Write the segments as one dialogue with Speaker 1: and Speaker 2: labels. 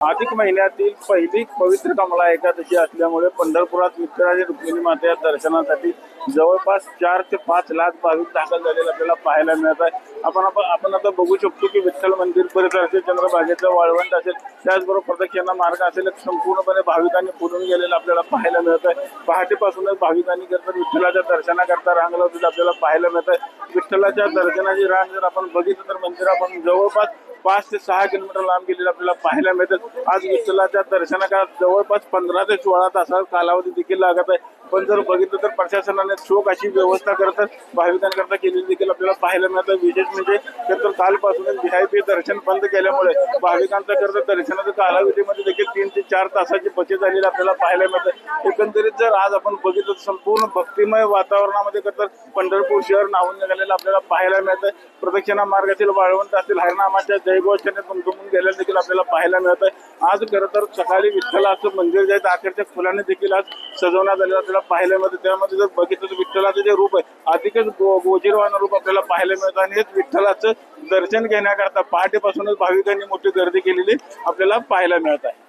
Speaker 1: अधिक महिन्यातील पहिली पवित्र कमला एकादशी असल्यामुळे पंढरपुरात विठ्ठलाची रुक्मिणी माता या दर्शनासाठी जवळपास 4 ते 5 लाख भाविक दाखल झालेले आपल्याला पाहायला मिळत आहे। आपण आता बघू शकतो की विठ्ठल मंदिर परिसर असेल, चंद्रभागेचं वाळवंट असेल, त्याचबरोबर प्रदक्षिणा मार्ग असेल, संपूर्णपणे भाविकांनी फुलून गेलेलं आपल्याला पाहायला मिळत आहे। पहाटेपासूनच भाविकांनी करतात विठ्ठलाच्या दर्शनाकरता रांग लावलेली आपल्याला पाहायला मिळत आहे। विठ्ठलाच्या दर्शनाची रांग जर आपण बघितलं तर मंदिरापासून जवळपास 5 ते 6 किलोमीटर लांब गेलेलं आपल्याला पाहायला मिळतं। आज विठ्ठलाच्या दर्शनाकरता जवळपास 15 ते 16 तासाचा कालावधी देखील लागत आहे। पण जर बघितलं तर प्रशासनाने चोख अशी व्यवस्था करतात भाविकांकरता केलेली देखील आपल्याला पाहायला मिळतं। विशेष म्हणजे तर कालपासूनच VIP दर्शन बंद केल्यामुळे भाविकांचा करता दर्शनाच्या कालावधीमध्ये देखील 3 ते 4 तासाची बचत झालेली आपल्याला पाहायला मिळतं। एकंदरीत जर आज आपण बघितलं संपूर्ण भक्तिमय वातावरणामध्ये करता पंढरपूर शहर नावून निघालेलं आपल्याला पाहायला मिळतं। प्रदक्षिणा मार्गातील वाळवंट असतील, हरनामाच्या जयघोषाने दुमदुमून गेलेलं देखील आपल्याला पाहायला मिळतं। आज खरं तर सकाळी विठ्ठलाचं मंदिर जे आकर्षक फुलांनी देखील आज सजवण्यात आलेलं आपल्याला पाहायला मिळतं। त्यामध्ये जर बघितलं तर विठ्ठलाचं जे रूप आहे अधिकच गोजीरवान रूप आपल्याला पाहायला मिळतं आणि हेच विठ्ठलाचं दर्शन घेण्याकरता पहाटेपासूनच भाविकांनी मोठी गर्दी केलेली आपल्याला पाहायला मिळत आहे।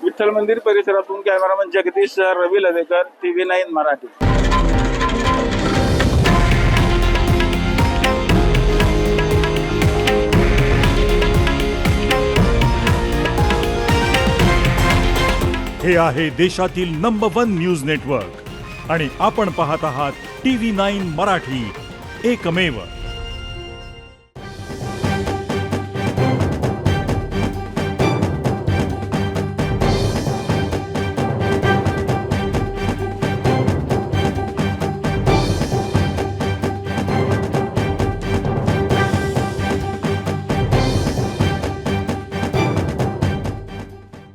Speaker 1: विठ्ठल मंदिर परिसरातून कॅमेरामन जगदीश रवी लवेकर, TV9 मराठी।
Speaker 2: हे आहे देशातील नंबर 1 न्यूज नेटवर्क आणि आपण पाहत आहात TV9 मराठी, एकमेव।